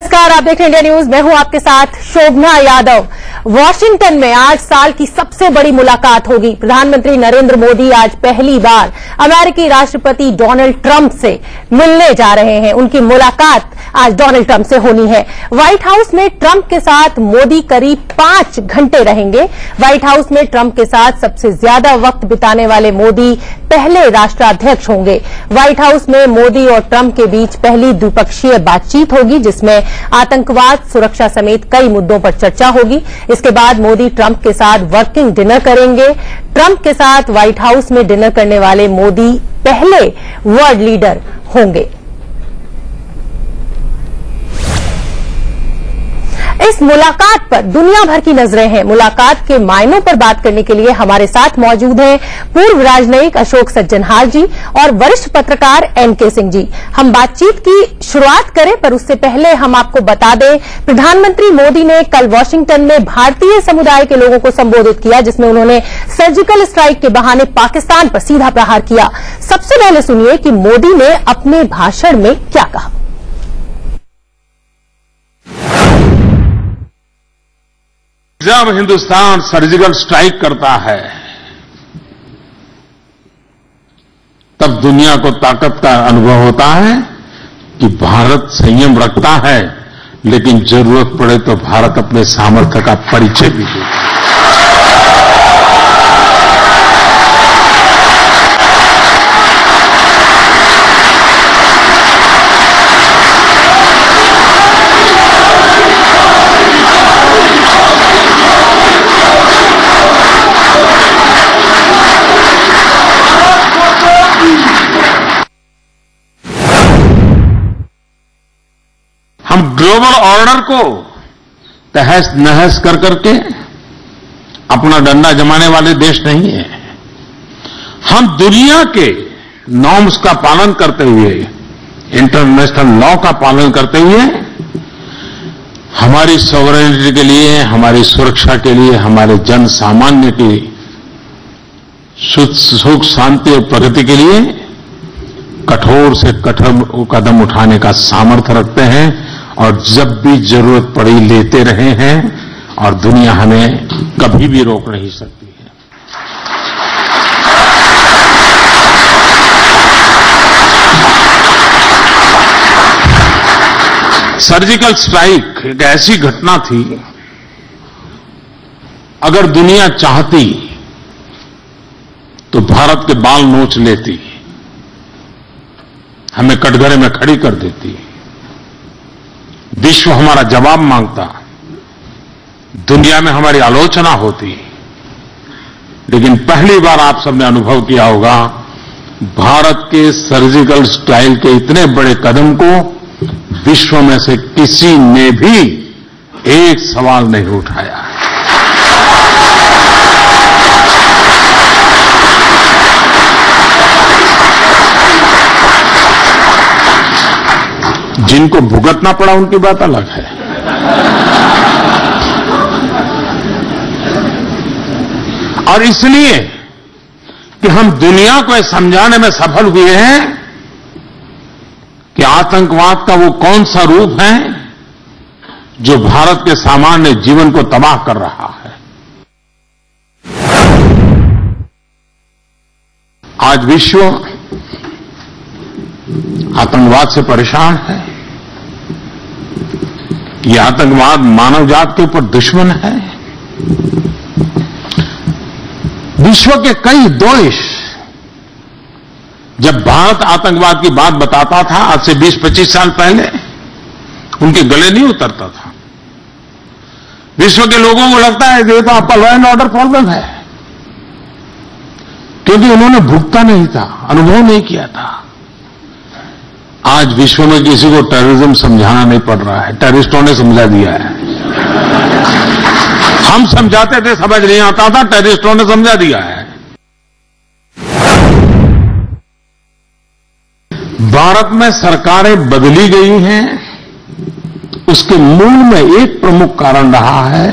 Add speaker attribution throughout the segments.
Speaker 1: नमस्कार, आप देख रहे हैं इंडिया न्यूज। मैं हूं आपके साथ शोभना यादव। वॉशिंगटन में आज साल की सबसे बड़ी मुलाकात होगी। प्रधानमंत्री नरेंद्र मोदी आज पहली बार अमेरिकी राष्ट्रपति डोनाल्ड ट्रंप से मिलने जा रहे हैं। उनकी मुलाकात आज डोनाल्ड ट्रंप से होनी है। व्हाइट हाउस में ट्रंप के साथ मोदी करीब 5 घंटे रहेंगे। व्हाइट हाउस में ट्रंप के साथ सबसे ज्यादा वक्त बिताने वाले मोदी पहले राष्ट्राध्यक्ष होंगे। व्हाइट हाउस में मोदी और ट्रंप के बीच पहली द्विपक्षीय बातचीत होगी, जिसमें आतंकवाद, सुरक्षा समेत कई मुद्दों पर चर्चा होगी। इसके बाद मोदी ट्रंप के साथ वर्किंग डिनर करेंगे। ट्रंप के साथ व्हाइट हाउस में डिनर करने वाले मोदी पहले वर्ल्ड लीडर होंगे। इस मुलाकात पर दुनिया भर की नजरें हैं। मुलाकात के मायनों पर बात करने के लिए हमारे साथ मौजूद हैं पूर्व राजनयिक अशोक सज्जनहार जी और वरिष्ठ पत्रकार एनके सिंह जी। हम बातचीत की शुरुआत करें, पर उससे पहले हम आपको बता दें, प्रधानमंत्री मोदी ने कल वॉशिंगटन में भारतीय समुदाय के लोगों को संबोधित किया, जिसमें उन्होंने सर्जिकल स्ट्राइक के बहाने पाकिस्तान पर सीधा प्रहार किया। सबसे पहले सुनिए कि मोदी ने अपने भाषण में क्या कहा।
Speaker 2: जब हिंदुस्तान सर्जिकल स्ट्राइक करता है, तब दुनिया को ताकत का अनुभव होता है कि भारत संयम रखता है, लेकिन जरूरत पड़े तो भारत अपने सामर्थ्य का परिचय भी देता है। हम ग्लोबल ऑर्डर को तहस नहस कर करके अपना डंडा जमाने वाले देश नहीं है। हम दुनिया के नॉर्म्स का पालन करते हुए, इंटरनेशनल लॉ का पालन करते हुए, हमारी सॉवरेनिटी के लिए, हमारी सुरक्षा के लिए, हमारे जन सामान्य की सुख शांति और प्रगति के लिए कठोर से कठोर कदम उठाने का सामर्थ्य रखते हैं और जब भी जरूरत पड़ी लेते रहे हैं, और दुनिया हमें कभी भी रोक नहीं सकती है। सर्जिकल स्ट्राइक एक ऐसी घटना थी, अगर दुनिया चाहती तो भारत के बाल नोच लेती, हमें कटघरे में खड़ी कर देती। विश्व हमारा जवाब मांगता, दुनिया में हमारी आलोचना होती। लेकिन पहली बार आप सबने अनुभव किया होगा, भारत के सर्जिकल स्ट्राइक के इतने बड़े कदम को विश्व में से किसी ने भी एक सवाल नहीं उठाया। जिनको भुगतना पड़ा उनकी बात अलग है। और इसलिए कि हम दुनिया को समझाने में सफल हुए हैं कि आतंकवाद का वो कौन सा रूप है जो भारत के सामान्य जीवन को तबाह कर रहा है। आज विश्व आतंकवाद से परेशान है। ये आतंकवाद मानव जात के ऊपर दुश्मन है। विश्व के कई देश जब भारत आतंकवाद की बात बताता था, आज से 20-25 साल पहले, उनके गले नहीं उतरता था। विश्व के लोगों को लगता है कि ये तो आपका लॉ एंड ऑर्डर प्रॉब्लम है, क्योंकि उन्होंने भुगता नहीं था, अनुभव नहीं किया था। आज विश्व में किसी को टेररिज्म समझाना नहीं पड़ रहा है, टेररिस्टों ने समझा दिया है। हम समझाते थे, समझ नहीं आता था, टेररिस्टों ने समझा दिया है। भारत में सरकारें बदली गई हैं, उसके मूल में एक प्रमुख कारण रहा है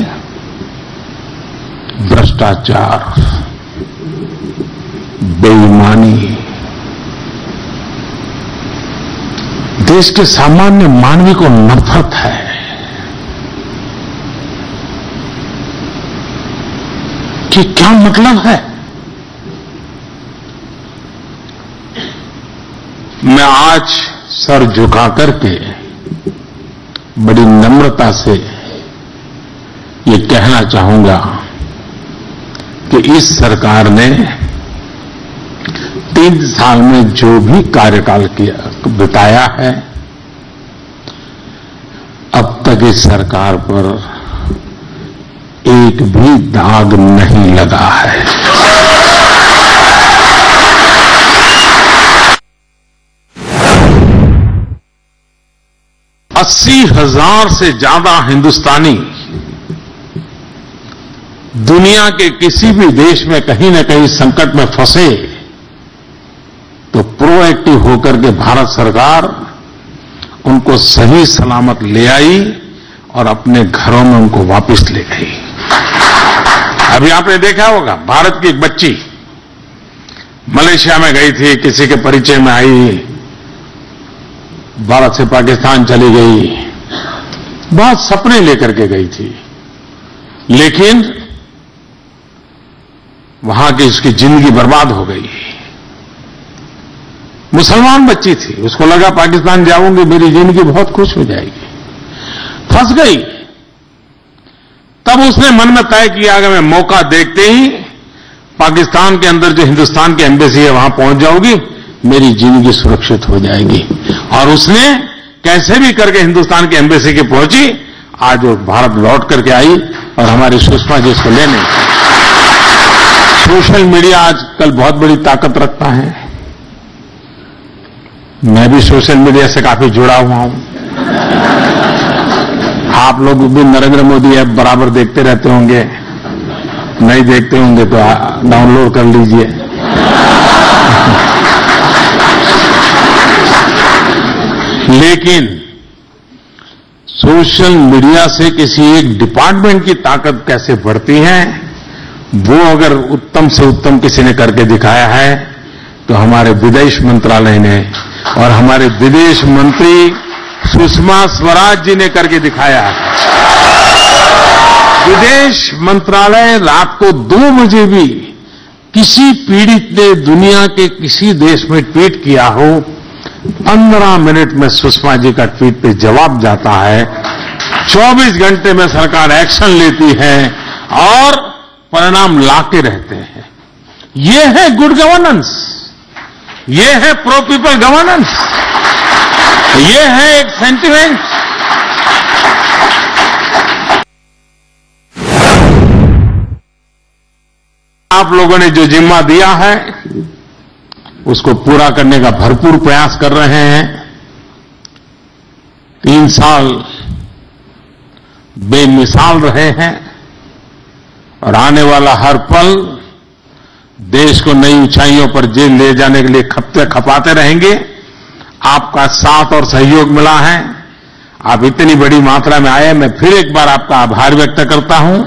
Speaker 2: भ्रष्टाचार, बेईमानी, देश के सामान्य मानवी को नफरत है। कि क्या मतलब है? मैं आज सर झुका करके बड़ी नम्रता से ये कहना चाहूंगा कि इस सरकार ने 3 साल में जो भी कार्यकाल किया बिताया है, अब तक इस सरकार पर एक भी दाग नहीं लगा है। अस्सी 80,000 से ज्यादा हिंदुस्तानी दुनिया के किसी भी देश में कहीं न कहीं संकट में फंसे तो प्रोएक्टिव होकर के भारत सरकार उनको सही सलामत ले आई और अपने घरों में उनको वापस ले गई। अभी आपने देखा होगा, भारत की एक बच्ची मलेशिया में गई थी, किसी के परिचय में आई, भारत से पाकिस्तान चली गई, बहुत सपने लेकर के गई थी, लेकिन वहां की उसकी जिंदगी बर्बाद हो गई। मुसलमान बच्ची थी, उसको लगा पाकिस्तान जाऊंगी मेरी जिंदगी बहुत खुश हो जाएगी, फंस गई। तब उसने मन में तय किया कि मैं मौका देखते ही पाकिस्तान के अंदर जो हिंदुस्तान की एम्बेसी है वहां पहुंच जाऊंगी, मेरी जिंदगी सुरक्षित हो जाएगी। और उसने कैसे भी करके हिंदुस्तान की एम्बेसी की पहुंची, आज वो भारत लौट करके आई और हमारी सुषमा जी इसको लेने। सोशल मीडिया आजकल बहुत बड़ी ताकत रखता है। मैं भी सोशल मीडिया से काफी जुड़ा हुआ हूं। आप लोग भी नरेंद्र मोदी ऐप बराबर देखते रहते होंगे, नहीं देखते होंगे तो डाउनलोड कर लीजिए। लेकिन सोशल मीडिया से किसी एक डिपार्टमेंट की ताकत कैसे बढ़ती है, वो अगर उत्तम से उत्तम किसी ने करके दिखाया है तो हमारे विदेश मंत्रालय ने और हमारे विदेश मंत्री सुषमा स्वराज जी ने करके दिखाया है। विदेश मंत्रालय रात को 2 बजे भी किसी पीड़ित ने दुनिया के किसी देश में ट्वीट किया हो, 15 मिनट में सुषमा जी का ट्वीट पे जवाब जाता है। 24 घंटे में सरकार एक्शन लेती है और परिणाम लाके रहते हैं। ये है गुड गवर्नेंस, ये है प्रो पीपल गवर्नेंस, ये है एक सेंटिमेंट। आप लोगों ने जो जिम्मा दिया है उसको पूरा करने का भरपूर प्रयास कर रहे हैं। 3 साल बेमिसाल रहे हैं और आने वाला हर पल देश को नई ऊंचाइयों पर ले जाने के लिए खपाते रहेंगे। आपका साथ और सहयोग मिला है, आप इतनी बड़ी मात्रा में आए, मैं फिर एक बार आपका आभार व्यक्त करता हूं।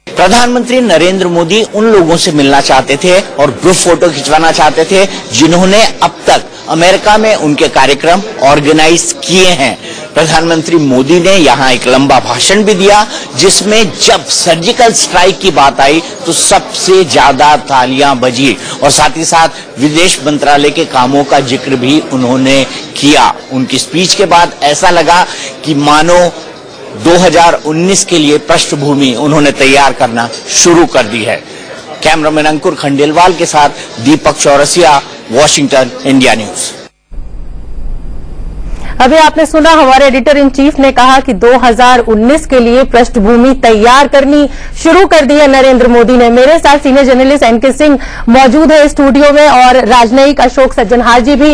Speaker 3: प्रधानमंत्री नरेंद्र मोदी उन लोगों से मिलना चाहते थे और ग्रुप फोटो खिंचवाना चाहते थे जिन्होंने अब तक अमेरिका में उनके कार्यक्रम ऑर्गेनाइज किए हैं। प्रधानमंत्री मोदी ने यहां एक लंबा भाषण भी दिया जिसमें जब सर्जिकल स्ट्राइक की बात आई तो सबसे ज्यादा तालियां बजी और साथ ही साथ विदेश मंत्रालय के कामों का जिक्र भी उन्होंने किया। उनकी स्पीच के बाद ऐसा लगा कि मानो 2019 के लिए पृष्ठभूमि उन्होंने तैयार करना शुरू कर दी है। कैमरामैन अंकुर खंडेलवाल के साथ Deepak Chaurasia, Washington, India news.
Speaker 1: अभी आपने सुना हमारे एडिटर इन चीफ ने कहा कि 2019 के लिए पृष्ठभूमि तैयार करनी शुरू कर दी है नरेंद्र मोदी ने। मेरे साथ सीनियर जर्नलिस्ट एनके सिंह मौजूद है स्टूडियो में और राजनयिक अशोक सज्जनहार जी भी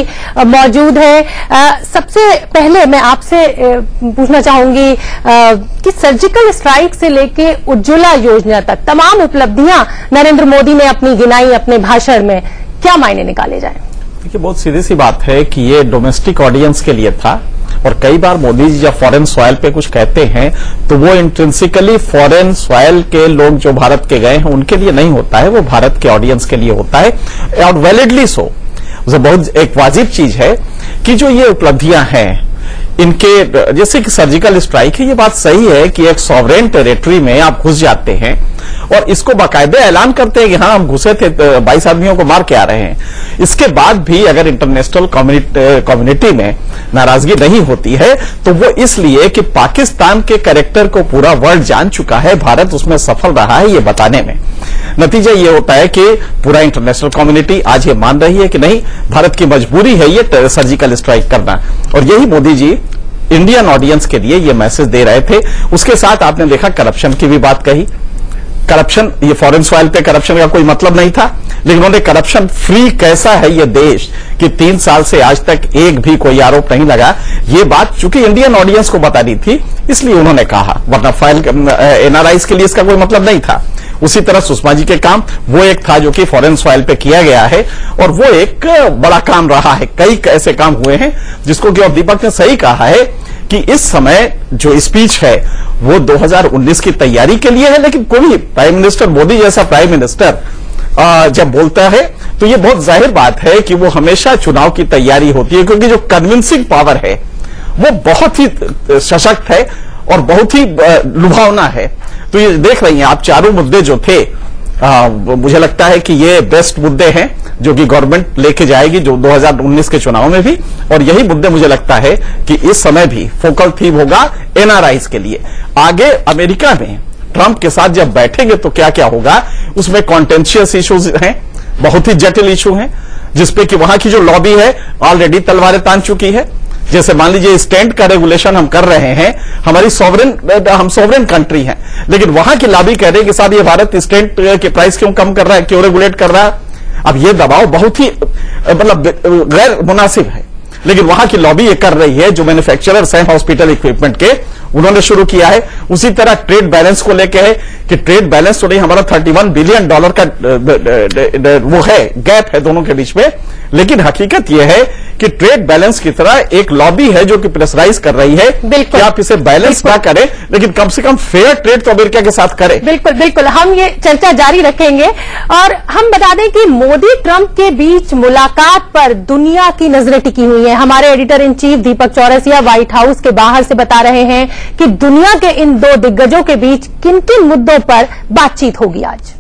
Speaker 1: मौजूद है। सबसे पहले मैं आपसे पूछना चाहूंगी कि सर्जिकल स्ट्राइक से लेके उज्ज्वला योजना तक तमाम उपलब्धियां नरेंद्र मोदी ने अपनी गिनाई अपने भाषण में, क्या मायने निकाले जाए?
Speaker 4: देखिए, बहुत सीधी सी बात है कि ये डोमेस्टिक ऑडियंस के लिए था। और कई बार मोदी जी जब फॉरेन सॉइल पे कुछ कहते हैं तो वो इंट्रिंसिकली फॉरेन सॉइल के लोग जो भारत के गए हैं उनके लिए नहीं होता है, वो भारत के ऑडियंस के लिए होता है, और वैलिडली सो। बहुत एक वाजिब चीज है कि जो ये उपलब्धियां हैं इनके, जैसे कि सर्जिकल स्ट्राइक है, ये बात सही है कि एक सॉवरेन टेरिटरी में आप घुस जाते हैं और इसको बाकायदा ऐलान करते हैं कि हाँ हम घुसे थे, 22 आदमियों को मार के आ रहे हैं। इसके बाद भी अगर इंटरनेशनल कम्युनिटी में नाराजगी नहीं होती है तो वो इसलिए कि पाकिस्तान के कैरेक्टर को पूरा वर्ल्ड जान चुका है, भारत उसमें सफल रहा है ये बताने में। नतीजा ये होता है कि पूरा इंटरनेशनल कम्युनिटी आज ये मान रही है कि नहीं, भारत की मजबूरी है ये सर्जिकल स्ट्राइक करना, और यही मोदी जी इंडियन ऑडियंस के लिए ये मैसेज दे रहे थे। उसके साथ आपने देखा करप्शन की भी बात कही। करप्शन, ये फॉरेन सॉइल पे करप्शन का कोई मतलब नहीं था, लेकिन उन्होंने करप्शन फ्री कैसा है ये देश कि 3 साल से आज तक एक भी कोई आरोप नहीं लगा, ये बात चूंकि इंडियन ऑडियंस को बतानी थी इसलिए उन्होंने कहा, वरना फाइल एनआरआईज के लिए इसका कोई मतलब नहीं था। उसी तरह सुषमा जी के काम, वो एक था जो कि फॉरेन सॉइल पे किया गया है और वो एक बड़ा काम रहा है। कई ऐसे काम हुए हैं जिसको कि, और दीपक ने सही कहा है कि इस समय जो स्पीच है वो 2019 की तैयारी के लिए है, लेकिन कोई प्राइम मिनिस्टर, मोदी जैसा प्राइम मिनिस्टर जब बोलता है तो ये बहुत जाहिर बात है कि वो हमेशा चुनाव की तैयारी होती है, क्योंकि जो कन्विंसिंग पावर है वो बहुत ही सशक्त है और बहुत ही लुभावना है। तो ये देख रही हैं आप, चारों मुद्दे जो थे मुझे लगता है कि ये बेस्ट मुद्दे हैं जो कि गवर्नमेंट लेके जाएगी जो 2019 के चुनाव में भी, और यही मुद्दे मुझे लगता है कि इस समय भी फोकल थीम होगा एनआरआईज के लिए। आगे अमेरिका में ट्रंप के साथ जब बैठेंगे तो क्या क्या होगा, उसमें कॉन्टेंशियस इश्यूज हैं, बहुत ही जटिल इशू हैं, जिसपे कि वहां की जो लॉबी है ऑलरेडी तलवारें तान चुकी है। जैसे मान लीजिए स्टैंड का रेगुलेशन हम कर रहे हैं, हमारी हम सॉवरेन कंट्री हैं, लेकिन वहां की लॉबी कह रही है कि साहब ये भारत स्टैंड के प्राइस क्यों कम कर रहा है, क्यों रेगुलेट कर रहा है। अब ये दबाव बहुत ही मतलब गैर मुनासिब है, लेकिन वहां की लॉबी ये कर रही है। जो मैन्युफैक्चरर्स हैं हॉस्पिटल इक्विपमेंट के, उन्होंने शुरू किया है। उसी तरह ट्रेड बैलेंस को लेकर है कि ट्रेड बैलेंस तो नहीं, हमारा $31 बिलियन का वो है, गैप है दोनों के बीच में, लेकिन हकीकत यह है कि ट्रेड बैलेंस की तरह एक लॉबी है जो कि प्रेशराइज कर रही है कि आप इसे बैलेंस ना करें, लेकिन कम से कम फेयर ट्रेड तो अमेरिका के साथ करें।
Speaker 1: बिल्कुल बिल्कुल, हम ये चर्चा जारी रखेंगे। और हम बता दें कि मोदी ट्रंप के बीच मुलाकात पर दुनिया की नजरें टिकी हुई हैं। हमारे editor in chief Deepak Chaurasia White house के बाहर से बता रहे हैं कि दुनिया के इन दो दिग्गजों के बीच किन किन मुद्दों पर बातचीत होगी आज।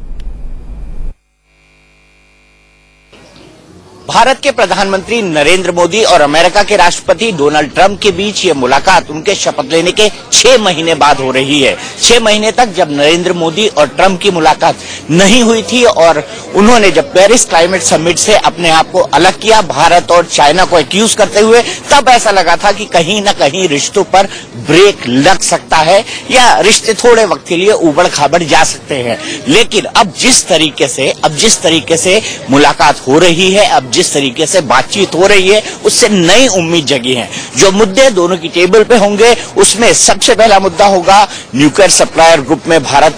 Speaker 3: भारत के प्रधानमंत्री नरेंद्र मोदी और अमेरिका के राष्ट्रपति डोनाल्ड ट्रंप के बीच ये मुलाकात उनके शपथ लेने के 6 महीने बाद हो रही है। 6 महीने तक जब नरेंद्र मोदी और ट्रंप की मुलाकात नहीं हुई थी और उन्होंने जब पेरिस क्लाइमेट समिट से अपने आप को अलग किया, भारत और चाइना को एक्यूज करते हुए, तब ऐसा लगा था कि कहीं न कहीं रिश्तों पर ब्रेक लग सकता है या रिश्ते थोड़े वक्त के लिए उबड़ खाबड़ जा सकते हैं। लेकिन अब जिस तरीके से मुलाकात हो रही है, अब जिस तरीके से बातचीत हो रही है, उससे नई उम्मीद जगी है। जो मुद्दे दोनों की टेबल पे होंगे उसमें सबसे पहला मुद्दा होगा न्यूक्लियर सप्लायर ग्रुप में भारत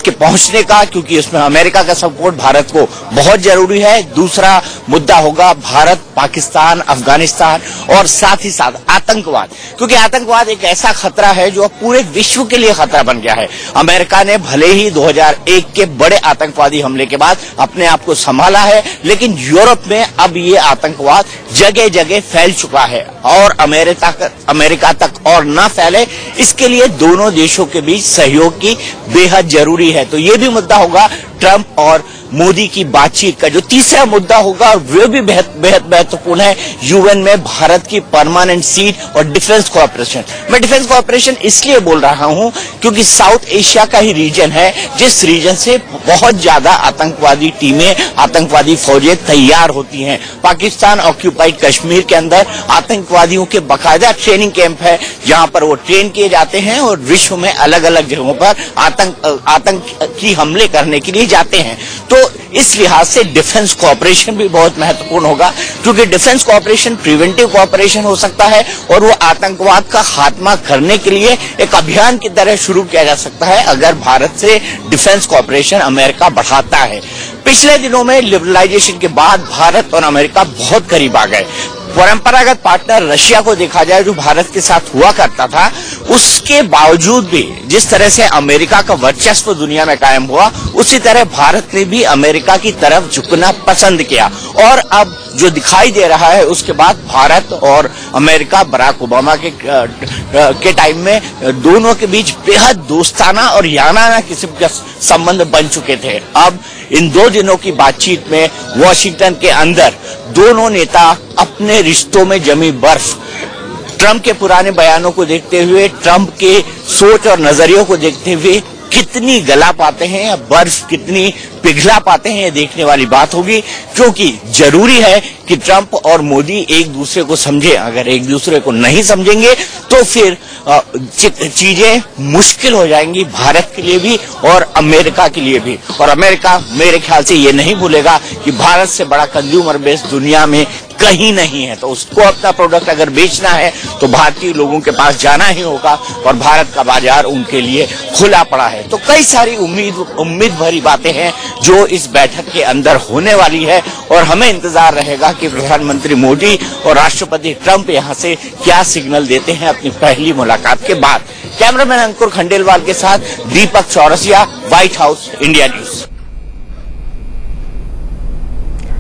Speaker 3: के पहुंचने का, क्योंकि उसमें अमेरिका का सपोर्ट भारत को बहुत जरूरी है। दूसरा मुद्दा होगा भारत, पाकिस्तान, अफगानिस्तान और साथ ही साथ आतंकवाद, क्योंकि आतंकवाद एक ऐसा खतरा है जो पूरे विश्व के लिए खतरा बन गया है। अमेरिका ने भले ही 2001 के बड़े आतंकवादी हमले के बाद अपने आप को संभाला है, लेकिन यूरोप में अब ये आतंकवाद जगह जगह फैल चुका है और अमेरिका तक और न फैले, इसके लिए दोनों देशों के बीच सहयोग की बेहद जरूरी है। तो ये भी मुद्दा होगा ट्रंप और मोदी की बातचीत का। जो तीसरा मुद्दा होगा वो भी बेहद महत्वपूर्ण है, यूएन में भारत की परमानेंट सीट और डिफेंस कोऑपरेशन। मैं डिफेंस कोऑपरेशन इसलिए बोल रहा हूं क्योंकि साउथ एशिया का ही रीजन है जिस रीजन से बहुत ज्यादा आतंकवादी टीमें, आतंकवादी फौजें तैयार होती हैं। पाकिस्तान ऑक्यूपाइड कश्मीर के अंदर आतंकवादियों के बाकायदा ट्रेनिंग कैंप है जहां पर वो ट्रेन किए जाते हैं और विश्व में अलग अलग जगहों पर आतंकी हमले करने के लिए जाते हैं। तो इस लिहाज से डिफेंस कोऑपरेशन भी बहुत महत्वपूर्ण होगा, क्योंकि डिफेंस कोऑपरेशन प्रिवेंटिव कोऑपरेशन हो सकता है और वो आतंकवाद का खात्मा करने के लिए एक अभियान की तरह शुरू किया जा सकता है अगर भारत से डिफेंस कोऑपरेशन अमेरिका बढ़ाता है। पिछले दिनों में लिबरलाइजेशन के बाद भारत और अमेरिका बहुत करीब आ गए। परंपरागत पार्टनर रशिया को देखा जाए, जो भारत के साथ हुआ करता था, उसके बावजूद भी जिस तरह से अमेरिका का वर्चस्व दुनिया में कायम हुआ, उसी तरह भारत ने भी अमेरिका की तरफ झुकना पसंद किया। और अब जो दिखाई दे रहा है, उसके बाद भारत और अमेरिका बराक ओबामा के टाइम में दोनों के बीच बेहद दोस्ताना और याराना किस्म के संबंध बन चुके थे। अब इन 2 दिनों की बातचीत में वॉशिंगटन के अंदर दोनों नेता अपने रिश्तों में जमी बर्फ, ट्रंप के पुराने बयानों को देखते हुए, ट्रंप के सोच और नजरियों को देखते हुए कितनी गला पाते हैं या बर्फ कितनी पिघला पाते हैं, ये देखने वाली बात होगी। क्योंकि जरूरी है कि ट्रंप और मोदी एक दूसरे को समझे। अगर एक दूसरे को नहीं समझेंगे तो फिर चीजें मुश्किल हो जाएंगी, भारत के लिए भी और अमेरिका के लिए भी। और अमेरिका मेरे ख्याल से ये नहीं भूलेगा कि भारत से बड़ा कंज्यूमर बेस दुनिया में कहीं नहीं है, तो उसको अपना प्रोडक्ट अगर बेचना है तो भारतीय लोगों के पास जाना ही होगा, और भारत का बाजार उनके लिए खुला पड़ा है। तो कई सारी उम्मीद भरी बातें हैं जो इस बैठक के अंदर होने वाली है, और हमें इंतजार रहेगा कि प्रधानमंत्री मोदी और राष्ट्रपति ट्रंप यहां से क्या सिग्नल देते हैं अपनी पहली मुलाकात के बाद। कैमरामैन अंकुर खंडेलवाल के साथ Deepak Chaurasia, White House, India News.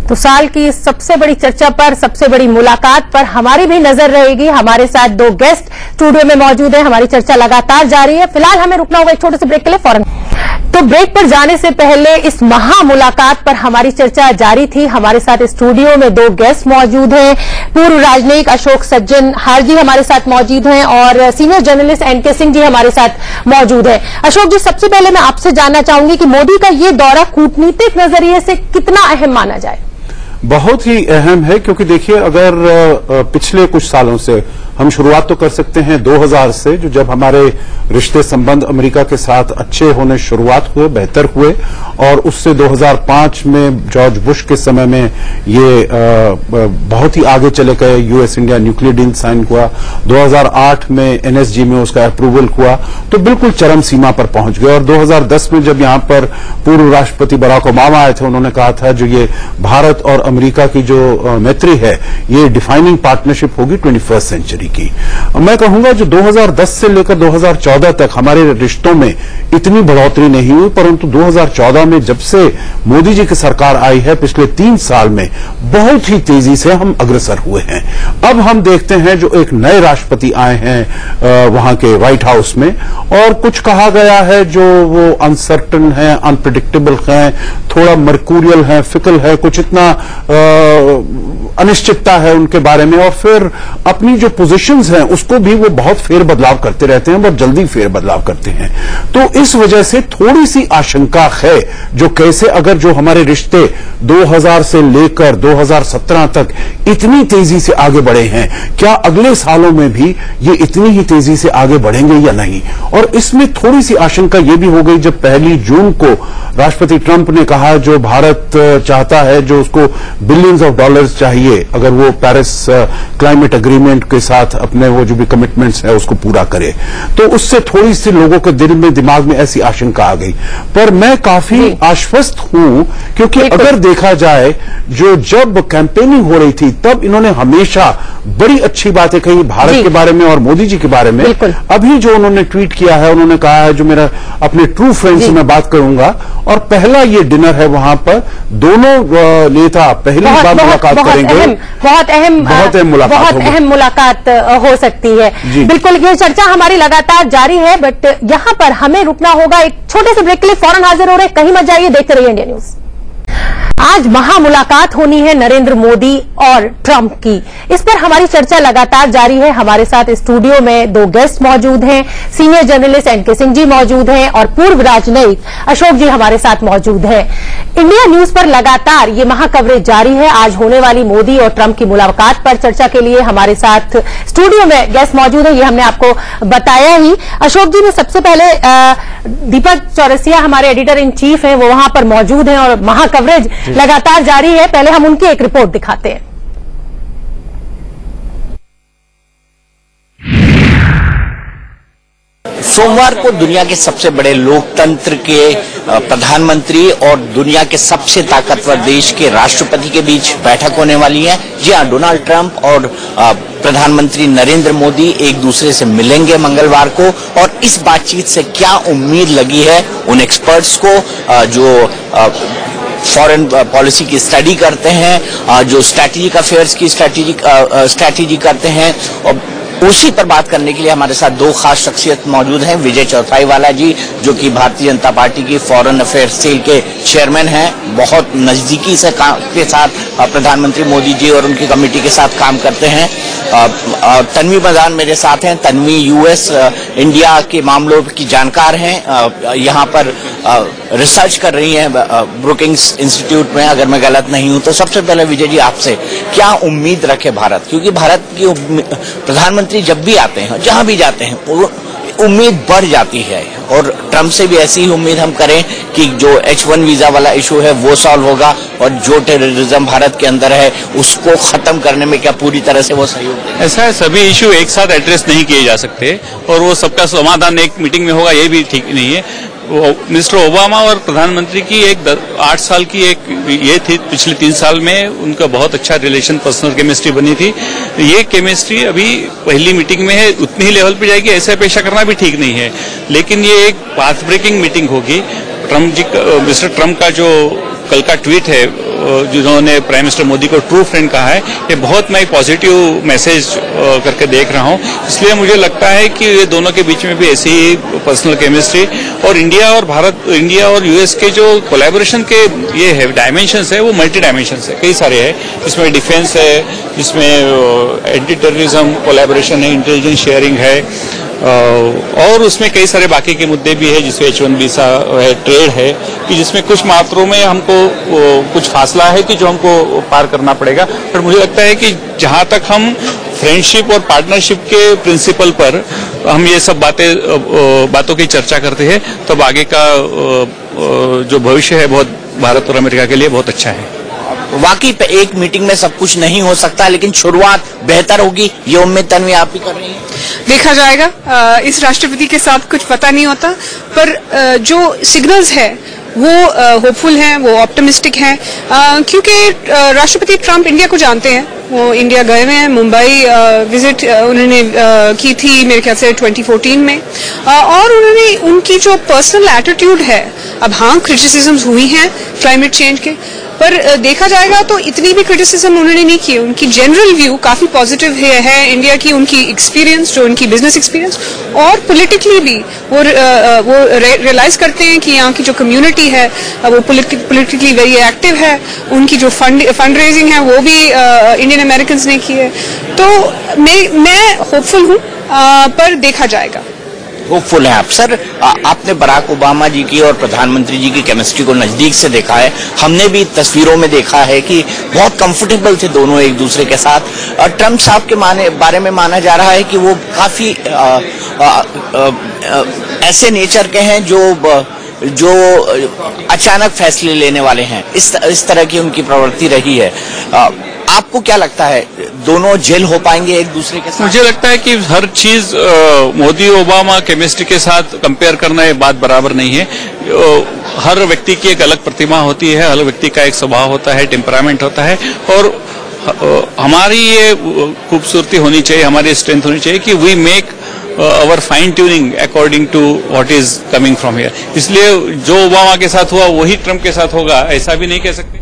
Speaker 1: तो साल की सबसे बड़ी चर्चा पर, सबसे बड़ी मुलाकात पर हमारी भी नजर रहेगी। हमारे साथ 2 गेस्ट स्टूडियो में मौजूद हैं। हमारी चर्चा लगातार जारी है। फिलहाल हमें रुकना होगा एक छोटे से ब्रेक के लिए, फौरन। तो ब्रेक पर जाने से पहले इस महामुलाकात पर हमारी चर्चा जारी थी। हमारे साथ स्टूडियो में 2 गेस्ट मौजूद हैं। पूर्व राजनयिक अशोक सज्जन हारजी हमारे साथ मौजूद हैं और senior journalist N K Singh ji हमारे साथ मौजूद हैं। अशोक जी, सबसे पहले मैं आपसे जानना चाहूंगी कि मोदी का ये दौरा कूटनीतिक नजरिए से कितना अहम माना जाए?
Speaker 5: बहुत ही अहम है, क्योंकि देखिए, अगर पिछले कुछ सालों से हम शुरुआत तो कर सकते हैं 2000 से, जो जब हमारे रिश्ते संबंध अमेरिका के साथ अच्छे होने शुरुआत हुए, बेहतर हुए, और उससे 2005 में जॉर्ज बुश के समय में ये बहुत ही आगे चले गए। US India nuclear deal sign हुआ, 2008 में एनएसजी में उसका अप्रूवल हुआ, तो बिल्कुल चरम सीमा पर पहुंच गए। और 2010 में जब यहां पर पूर्व राष्ट्रपति बराक ओबामा आए थे, उन्होंने कहा था जो ये भारत और अमेरिका की जो मैत्री है, ये डिफाइनिंग पार्टनरशिप होगी 21st सेंचुरी की। मैं कहूंगा जो 2010 से लेकर 2014 तक हमारे रिश्तों में इतनी बढ़ोतरी नहीं हुई, परंतु 2014 में जब से मोदी जी की सरकार आई है, पिछले 3 साल में बहुत ही तेजी से हम अग्रसर हुए हैं। अब हम देखते हैं जो एक नए राष्ट्रपति आए हैं वहां के व्हाइट हाउस में, और कुछ कहा गया है जो वो अनसर्टन है, अनप्रिडिक्टेबल है, थोड़ा मर्कूरियल है, फिकल है, कुछ इतना अनिश्चितता है उनके बारे में, और फिर अपनी जो पोजीशंस हैं उसको भी वो बहुत फेर बदलाव करते रहते हैं, बहुत जल्दी फेर बदलाव करते हैं। तो इस वजह से थोड़ी सी आशंका है जो कैसे अगर जो हमारे रिश्ते 2000 से लेकर 2017 तक इतनी तेजी से आगे बढ़े हैं, क्या अगले सालों में भी ये इतनी ही तेजी से आगे बढ़ेंगे या नहीं। और इसमें थोड़ी सी आशंका ये भी हो गई जब 1 जून को राष्ट्रपति ट्रंप ने कहा जो भारत चाहता है, जो उसको बिलियंस ऑफ डॉलर्स चाहिए अगर वो पेरिस क्लाइमेट एग्रीमेंट के साथ अपने वो जो भी कमिटमेंट्स है उसको पूरा करे, तो उससे थोड़ी सी लोगों के दिल में, दिमाग में ऐसी आशंका आ गई। पर मैं काफी आश्वस्त हूं, क्योंकि अगर देखा जाए जो जब कैंपेनिंग हो रही थी तब इन्होंने हमेशा बड़ी अच्छी बातें कही भारत के बारे में और मोदी जी के बारे में। अभी जो उन्होंने ट्वीट किया है, उन्होंने कहा है जो मेरा अपने ट्रू फ्रेंड्स से मैं बात करूंगा, और पहला ये डिनर है वहां पर, दोनों नेता पहली बार मुलाकात करेंगे।
Speaker 1: बहुत अहम मुलाकात हो सकती है। बिल्कुल, ये चर्चा हमारी लगातार जारी है, बट यहां पर हमें रुकना होगा एक छोटे से ब्रेक के लिए। फौरन हाजिर हो रहे, कहीं मत जाइए, देखते रहिए इंडिया न्यूज। आज महामुलाकात होनी है नरेंद्र मोदी और ट्रंप की, इस पर हमारी चर्चा लगातार जारी है। हमारे साथ स्टूडियो में 2 गेस्ट मौजूद हैं। Senior journalist N K Singh ji मौजूद हैं और पूर्व राजनयिक अशोक जी हमारे साथ मौजूद हैं। इंडिया न्यूज पर लगातार ये महाकवरेज जारी है। आज होने वाली मोदी और ट्रंप की मुलाकात पर चर्चा के लिए हमारे साथ स्टूडियो में गेस्ट मौजूद है, ये हमने आपको बताया ही। अशोक जी, में सबसे पहले दीपक चौरसिया हमारे एडिटर इन चीफ हैं, वो वहां पर मौजूद हैं और महाकवरेज लगातार जारी है। पहले हम उनकी एक रिपोर्ट दिखाते हैं।
Speaker 3: सोमवार को दुनिया के सबसे बड़े लोकतंत्र के प्रधानमंत्री और दुनिया के सबसे ताकतवर देश के राष्ट्रपति के बीच बैठक होने वाली है। जी हाँ, डोनाल्ड ट्रंप और प्रधानमंत्री नरेंद्र मोदी एक दूसरे से मिलेंगे मंगलवार को, और इस बातचीत से क्या उम्मीद लगी है उन एक्सपर्ट्स को जो फॉरेन पॉलिसी की स्टडी करते हैं, जो स्ट्रैटेजिक अफेयर्स की स्ट्रैटेजी करते हैं, और उसी पर बात करने के लिए हमारे साथ दो खास शख्सियत मौजूद हैं। विजय चौथाईवाला जी, जो कि भारतीय जनता पार्टी की फॉरेन अफेयर्स सेल के चेयरमैन हैं, बहुत नजदीकी से के साथ प्रधानमंत्री मोदी जी और उनकी कमेटी के साथ काम करते हैं। तन्वी मदान मेरे साथ हैं। तन्वी यूएस इंडिया के मामलों की जानकार हैं, यहाँ पर रिसर्च कर रही हैं ब्रुकिंग्स इंस्टीट्यूट में, अगर मैं गलत नहीं हूं। तो सबसे पहले विजय जी आपसे क्या उम्मीद रखे भारत, क्योंकि भारत की प्रधानमंत्री जब भी आते हैं, जहां भी जाते हैं, उम्मीद बढ़ जाती है, और ट्रंप से भी ऐसी ही उम्मीद हम करें कि जो H1 वीजा वाला इशू है वो सॉल्व होगा, और जो टेररिज्म भारत के अंदर है उसको खत्म करने में क्या पूरी तरह से वो सहयोग देंगे?
Speaker 6: ऐसा है, सभी इशू एक साथ एड्रेस नहीं किए जा सकते और वो सबका समाधान एक मीटिंग में होगा, ये भी ठीक नहीं है। मिस्टर ओबामा और प्रधानमंत्री की 8 साल की एक ये थी, पिछले 3 साल में उनका बहुत अच्छा रिलेशन, पर्सनल केमिस्ट्री बनी थी। ये केमिस्ट्री अभी पहली मीटिंग में है, उतनी ही लेवल पे जाएगी, ऐसे अपेक्षा करना भी ठीक नहीं है। लेकिन ये एक पाथ ब्रेकिंग मीटिंग होगी। मिस्टर ट्रंप का जो कल का ट्वीट है, जिन्होंने प्राइम मिनिस्टर मोदी को ट्रू फ्रेंड कहा है, ये बहुत मैं पॉजिटिव मैसेज करके देख रहा हूँ। इसलिए मुझे लगता है कि ये दोनों के बीच में भी ऐसी ही पर्सनल केमिस्ट्री, और इंडिया और यूएस के जो कोलैबोरेशन के ये है डायमेंशंस है, वो मल्टी डायमेंशंस है, कई सारे हैं। जिसमें डिफेंस है, जिसमें एंटी टेररिज्म कोलैबोरेशन है, इंटेलिजेंस शेयरिंग है, और उसमें कई सारे बाकी के मुद्दे भी है, जिसमें H1 वीजा है, ट्रेड है, कि जिसमें कुछ मात्रों में हमको कुछ फासला है कि जो हमको पार करना पड़ेगा। पर मुझे लगता है कि जहां तक हम फ्रेंडशिप और पार्टनरशिप के प्रिंसिपल पर हम ये सब बातों की चर्चा करते हैं, तब आगे का जो भविष्य है बहुत भारत और अमेरिका के लिए बहुत अच्छा है।
Speaker 3: वाकई पे एक मीटिंग में सब कुछ नहीं हो सकता, लेकिन शुरुआत बेहतर होगी, ये उम्मीद तन्वी आप भी कर रही हैं?
Speaker 7: देखा जाएगा। इस राष्ट्रपति के साथ कुछ पता नहीं होता, पर जो सिग्नल्स है वो होपफुल हैं, वो ऑप्टिमिस्टिक हैं, क्योंकि राष्ट्रपति ट्रंप इंडिया को जानते हैं। वो इंडिया गए हुए हैं, मुंबई विजिट उन्होंने की थी मेरे ख्याल से 2014 में, और उन्होंने उनकी जो पर्सनल एटीट्यूड है, अब हाँ क्रिटिसिज्म्स हुई हैं क्लाइमेट चेंज के, पर देखा जाएगा तो इतनी भी क्रिटिसिज्म उन्होंने नहीं की। उनकी जनरल व्यू काफी पॉजिटिव है इंडिया की, उनकी एक्सपीरियंस, जो उनकी बिजनेस एक्सपीरियंस, और पॉलिटिकली भी वो रियलाइज करते हैं कि यहाँ की जो कम्युनिटी है वो पॉलिटिकली वेरी एक्टिव है। उनकी जो फंड रेजिंग है वो भी इंडियन अमेरिकन ने की है। तो मैं होपफुल हूँ, पर देखा जाएगा।
Speaker 3: होपफुल है आप सर। आपने बराक ओबामा जी की और प्रधानमंत्री जी की केमिस्ट्री को नजदीक से देखा है, हमने भी तस्वीरों में देखा है कि बहुत कंफर्टेबल थे दोनों एक दूसरे के साथ। ट्रंप साहब के बारे में माना जा रहा है कि वो काफी ऐसे नेचर के हैं जो अचानक फैसले लेने वाले हैं, इस तरह की उनकी प्रवृत्ति रही है। आपको क्या लगता है, दोनों जेल हो पाएंगे एक दूसरे के साथ?
Speaker 6: मुझे लगता है कि हर चीज मोदी ओबामा केमिस्ट्री के साथ कंपेयर करना ये बात बराबर नहीं है। हर व्यक्ति की एक अलग प्रतिमा होती है, हर व्यक्ति का एक स्वभाव होता है, टेम्परामेंट होता है, और हमारी ये खूबसूरती होनी चाहिए, हमारी स्ट्रेंथ होनी चाहिए कि we make our fine tuning according to what is coming from here। इसलिए जो ओबामा के साथ हुआ वही ट्रंप के साथ होगा, ऐसा भी नहीं कह सकते।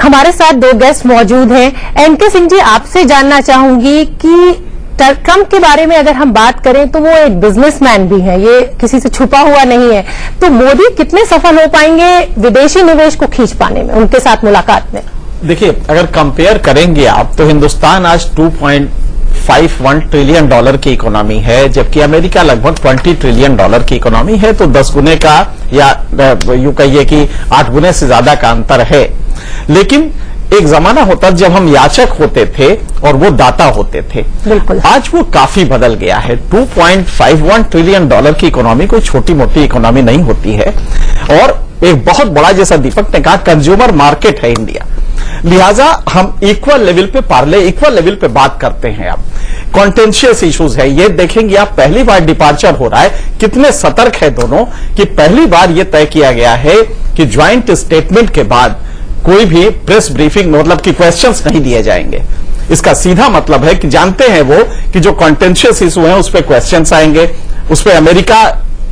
Speaker 1: हमारे साथ दो गेस्ट मौजूद हैं। एनके सिंह जी, आपसे जानना चाहूंगी कि ट्रंप के बारे में अगर हम बात करें तो वो एक बिजनेसमैन भी है, ये किसी से छुपा हुआ नहीं है। तो मोदी कितने सफल हो पाएंगे विदेशी निवेश को खींच पाने में, उनके साथ मुलाकात में?
Speaker 4: देखिए, अगर कंपेयर करेंगे आप तो हिंदुस्तान आज 2.51 ट्रिलियन डॉलर की इकोनॉमी है, जबकि अमेरिका लगभग 20 ट्रिलियन डॉलर की इकोनॉमी है। तो 10 गुने का, या यूं कहिए कि 8 गुने से ज्यादा का अंतर है। लेकिन एक जमाना होता जब हम याचक होते थे और वो दाता होते थे।
Speaker 1: बिल्कुल।
Speaker 4: आज वो काफी बदल गया है। 2.51 ट्रिलियन डॉलर की इकोनॉमी कोई छोटी मोटी इकोनॉमी नहीं होती है, और एक बहुत बड़ा, जैसा दीपक ने कहा, कंज्यूमर मार्केट है इंडिया। लिहाजा हम इक्वल लेवल पे बात करते हैं अब कॉन्टेंशियस इश्यूज है। ये देखेंगे आप, पहली बार डिपार्चर हो रहा है, कितने सतर्क है दोनों, कि पहली बार ये तय किया गया है कि ज्वाइंट स्टेटमेंट के बाद कोई भी प्रेस ब्रीफिंग मतलब कि क्वेश्चंस नहीं दिए जाएंगे। इसका सीधा मतलब है कि जानते हैं वो कि जो कॉन्टेंशियस इशू है उस पर क्वेश्चंस आएंगे, उस पर America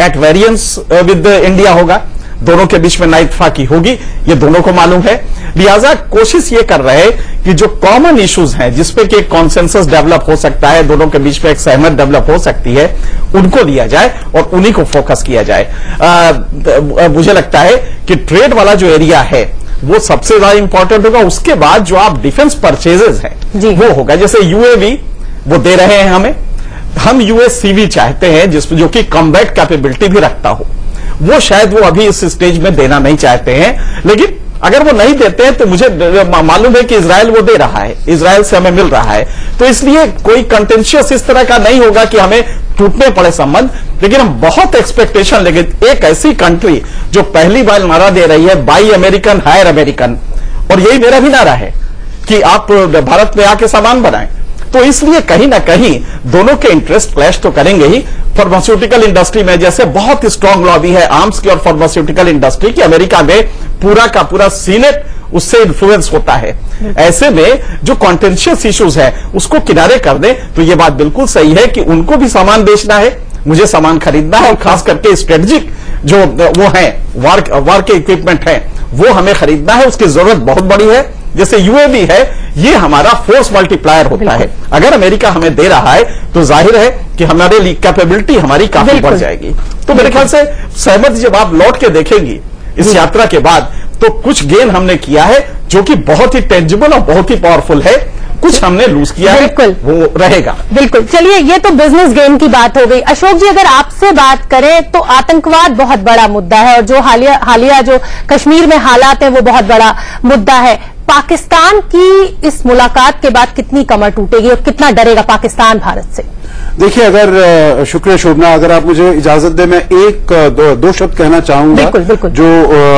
Speaker 4: at variance with India होगा, दोनों के बीच में नाइतफाकी होगी, ये दोनों को मालूम है। लिहाजा कोशिश ये कर रहे हैं कि जो कॉमन इश्यूज हैं जिसपे कि एक कॉन्सेंसस डेवलप हो सकता है, दोनों के बीच में एक सहमत डेवलप हो सकती है, उनको लिया जाए और उन्हीं को फोकस किया जाए। मुझे लगता है कि ट्रेड वाला जो एरिया है वो सबसे ज्यादा इंपॉर्टेंट होगा। उसके बाद जो आप डिफेंस परचेजेस हैं वो होगा। जैसे यूएवी वो दे रहे हैं हमें, हम यूएससीवी चाहते हैं जिसमें जो कि कॉम्बैट कैपेबिलिटी भी रखता हो, वो शायद वो अभी इस स्टेज में देना नहीं चाहते हैं। लेकिन अगर वो नहीं देते हैं तो मुझे मालूम है कि इजराइल वो दे रहा है, इजराइल से हमें मिल रहा है, तो इसलिए कोई कंटेंशियस इस तरह का नहीं होगा कि हमें टूटने पड़े संबंध। लेकिन हम बहुत एक्सपेक्टेशन लेकिन एक ऐसी कंट्री जो पहली बार नारा दे रही है बाई अमेरिकन हायर अमेरिकन, और यही मेरा भी नारा है कि आप भारत में आके सामान बनाएं, तो इसलिए कहीं ना कहीं दोनों के इंटरेस्ट क्लैश तो करेंगे ही। फार्मास्यूटिकल इंडस्ट्री में जैसे बहुत स्ट्रांग लॉबी है आर्म्स की और फार्मास्यूटिकल इंडस्ट्री की, अमेरिका में पूरा का पूरा सीनेट उससे इन्फ्लुएंस होता है। ऐसे में जो कॉन्टेंशियस इश्यूज है उसको किनारे कर दें तो ये बात बिल्कुल सही है कि उनको भी सामान बेचना है, मुझे सामान खरीदना है, और खास करके स्ट्रेटेजिक जो वो है वार के इक्विपमेंट है वो हमें खरीदना है, उसकी जरूरत बहुत बड़ी है। जैसे यूएवी है, ये हमारा फोर्स मल्टीप्लायर होता है। अगर अमेरिका हमें दे रहा है तो जाहिर है कि हमारे लिए कैपेबिलिटी हमारी काफी बढ़ जाएगी। तो मेरे ख्याल से सहमति जब आप लौट के देखेंगी इस यात्रा के बाद तो कुछ गेन हमने किया है जो कि बहुत ही टेंजिबल और बहुत ही पावरफुल है, कुछ हमने लूज किया है, वो रहेगा।
Speaker 1: बिल्कुल। चलिए, ये तो बिजनेस गेम की बात हो गई। अशोक जी, अगर आपसे बात करें तो आतंकवाद बहुत बड़ा मुद्दा है और जो हालिया जो कश्मीर में हालात है वो बहुत बड़ा मुद्दा है। पाकिस्तान की इस मुलाकात के बाद कितनी कमर टूटेगी और कितना डरेगा पाकिस्तान भारत से?
Speaker 5: देखिए, अगर शुक्रिया शोभना, अगर आप मुझे इजाजत दें मैं एक दो शब्द कहना चाहूंगा।
Speaker 1: बिल्कुल, बिल्कुल।
Speaker 5: जो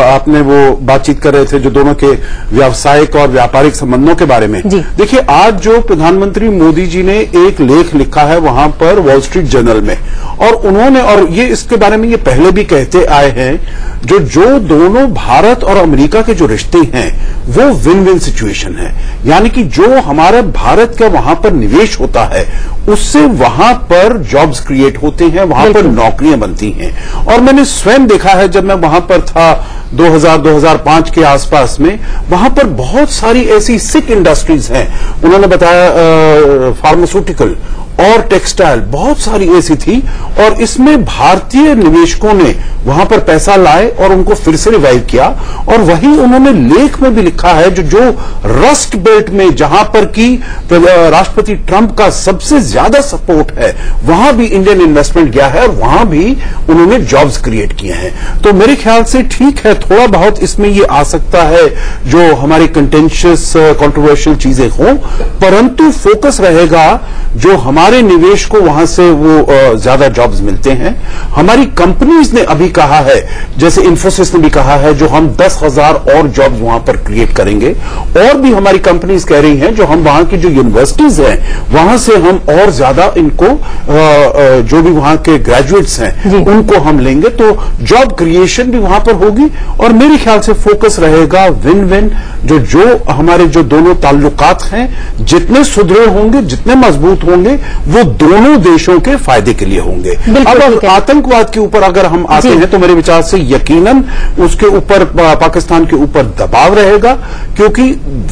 Speaker 5: आपने वो बातचीत कर रहे थे जो दोनों के व्यावसायिक और व्यापारिक संबंधों के बारे में। देखिए, आज जो प्रधानमंत्री मोदी जी ने एक लेख लिखा है वहां पर वॉल स्ट्रीट जर्नल में, और उन्होंने, और ये इसके बारे में ये पहले भी कहते आए हैं, जो दोनों भारत और अमेरिका के जो रिश्ते हैं वो विन विन सिचुएशन है। यानी कि जो हमारे भारत का वहां पर निवेश होता है उससे वहां पर जॉब्स क्रिएट होते हैं, वहां पर नौकरियां बनती हैं। और मैंने स्वयं देखा है जब मैं वहां पर था 2000-2005 के आसपास में, वहां पर बहुत सारी ऐसी सिक इंडस्ट्रीज हैं। उन्होंने बताया फार्मास्यूटिकल और टेक्सटाइल, बहुत सारी ऐसी थी, और इसमें भारतीय निवेशकों ने वहां पर पैसा लाए और उनको फिर से रिवाइव किया। और वही उन्होंने लेख में भी लिखा है जो रस्ट बेल्ट में जहां पर की राष्ट्रपति ट्रंप का सबसे ज्यादा सपोर्ट है वहां भी इंडियन इन्वेस्टमेंट गया है और वहां भी उन्होंने जॉब्स क्रिएट किए हैं। तो मेरे ख्याल से ठीक है, थोड़ा बहुत इसमें ये आ सकता है जो हमारी कंटेंशियस कंट्रोवर्शियल चीजें हों, परंतु फोकस रहेगा जो हमारे निवेश को वहां से वो ज्यादा जॉब्स मिलते हैं। हमारी कंपनीज ने अभी कहा है, जैसे इन्फोसिस ने भी कहा है, जो हम 10,000 और जॉब्स वहां पर क्रिएट करेंगे। और भी हमारी कंपनीज कह रही हैं जो हम वहां की जो यूनिवर्सिटीज हैं वहां से हम और ज्यादा इनको जो भी वहां के ग्रेजुएट्स हैं उनको हम लेंगे, तो जॉब क्रिएशन भी वहां पर होगी। और मेरे ख्याल से फोकस रहेगा विन विन, जो हमारे जो दोनों ताल्लुकात हैं जितने सुदृढ़ होंगे, जितने मजबूत होंगे, वो दोनों देशों के फायदे के लिए होंगे। अब आतंकवाद के ऊपर अगर हम आते हैं तो मेरे विचार से यकीनन उसके ऊपर पाकिस्तान के ऊपर दबाव रहेगा, क्योंकि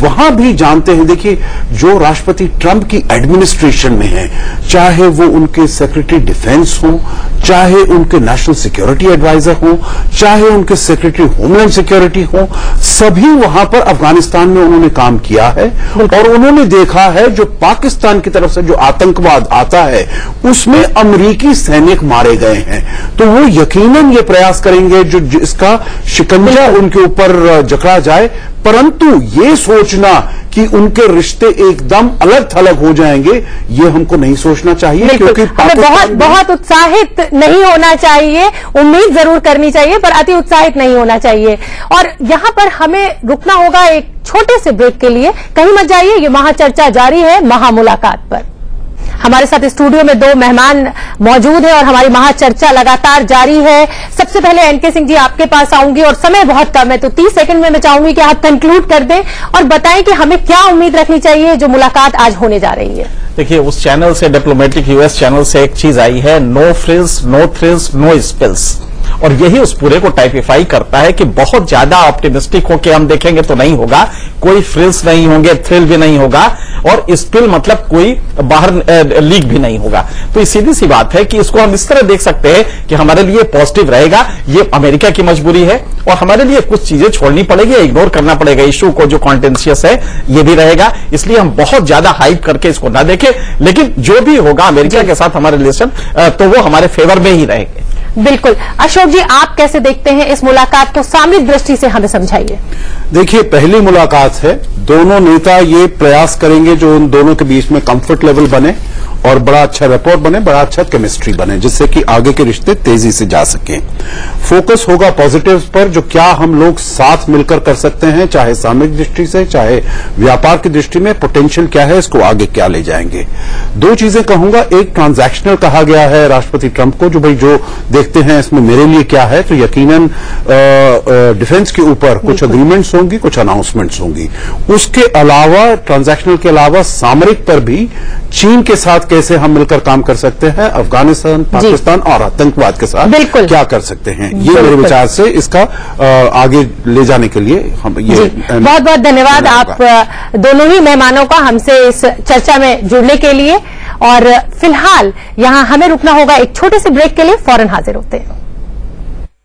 Speaker 5: वहां भी जानते हैं, देखिए जो राष्ट्रपति ट्रंप की एडमिनिस्ट्रेशन में है, चाहे वो उनके सेक्रेटरी डिफेंस हो, चाहे उनके नेशनल सिक्योरिटी एडवाइजर हो, चाहे उनके सेक्रेटरी होमलैंड सिक्योरिटी हो, सभी वहां पर अफगानिस्तान में उन्होंने काम किया है और उन्होंने देखा है जो पाकिस्तान की तरफ से जो आतंकवाद आता है उसमें अमेरिकी सैनिक मारे गए हैं। तो वो यकीनन ये प्रयास करेंगे जो इसका शिकंजा उनके ऊपर जकड़ा जाए, परंतु ये सोचना कि उनके रिश्ते एकदम अलग थलग हो जाएंगे, ये हमको नहीं सोचना चाहिए, क्योंकि
Speaker 1: हमें बहुत उत्साहित नहीं होना चाहिए, उम्मीद जरूर करनी चाहिए पर अति उत्साहित नहीं होना चाहिए। और यहां पर हमें रुकना होगा एक छोटे से ब्रेक के लिए, कहीं मत जाइए, ये महाचर्चा जारी है महामुलाकात पर। हमारे साथ स्टूडियो में 2 मेहमान मौजूद हैं और हमारी महाचर्चा लगातार जारी है। सबसे पहले एनके सिंह जी आपके पास आऊंगी और समय बहुत कम है, तो 30 सेकंड में मैं चाहूंगी कि आप कंक्लूड कर दें और बताएं कि हमें क्या उम्मीद रखनी चाहिए जो मुलाकात आज होने जा रही है।
Speaker 4: देखिए, उस चैनल से, डिप्लोमेटिक यूएस चैनल से एक चीज आई है, no frills, no thrills, no spills, और यही उस पूरे को टाइपिफाई करता है कि बहुत ज्यादा ऑप्टिमिस्टिक होकर हम देखेंगे तो नहीं होगा, कोई फ्रिल्स नहीं होंगे, थ्रिल भी नहीं होगा, और स्पिल मतलब कोई बाहर लीक भी नहीं होगा। तो सीधी सी बात है कि इसको हम इस तरह देख सकते हैं कि हमारे लिए पॉजिटिव रहेगा। ये अमेरिका की मजबूरी है और हमारे लिए कुछ चीजें छोड़नी पड़ेगी, इग्नोर करना पड़ेगा इश्यू को जो कॉन्टेंशियस है, ये भी रहेगा। इसलिए हम बहुत ज्यादा हाइप करके इसको ना देखें, लेकिन जो भी होगा अमेरिका के साथ हमारे रिलेशन तो वो हमारे फेवर में ही रहेंगे।
Speaker 1: बिल्कुल। अशोक जी, आप कैसे देखते हैं इस मुलाकात को? सामरिक दृष्टि से हमें समझाइए।
Speaker 5: देखिए, पहली मुलाकात है, दोनों नेता ये प्रयास करेंगे जो उन दोनों के बीच में कंफर्ट लेवल बने और बड़ा अच्छा रैपोर्ट बने, बड़ा अच्छा केमिस्ट्री बने, जिससे कि आगे के रिश्ते तेजी से जा सकें। फोकस होगा पॉजिटिव्स पर, जो क्या हम लोग साथ मिलकर कर सकते हैं, चाहे सामरिक दृष्टि से, चाहे व्यापार की दृष्टि में पोटेंशियल क्या है, इसको आगे क्या ले जाएंगे। 2 चीजें कहूंगा, एक ट्रांजैक्शनल कहा गया है राष्ट्रपति ट्रंप को, जो भाई जो देखते हैं इसमें मेरे लिए क्या है, तो यकीनन डिफेंस के ऊपर कुछ अग्रीमेंट्स होंगी, कुछ अनाउंसमेंट्स होंगी। उसके अलावा, ट्रांजैक्शनल के अलावा सामरिक पर भी चीन के साथ कैसे हम मिलकर काम कर सकते हैं, अफगानिस्तान, पाकिस्तान और आतंकवाद के साथ क्या कर सकते हैं, ये मेरे विचार से इसका आगे ले जाने के लिए हम ये
Speaker 1: बहुत बहुत धन्यवाद आप दोनों ही मेहमानों का हमसे इस चर्चा में जुड़ने के लिए। और फिलहाल यहां हमें रुकना होगा एक छोटे से ब्रेक के लिए, फौरन हाजिर होते हैं।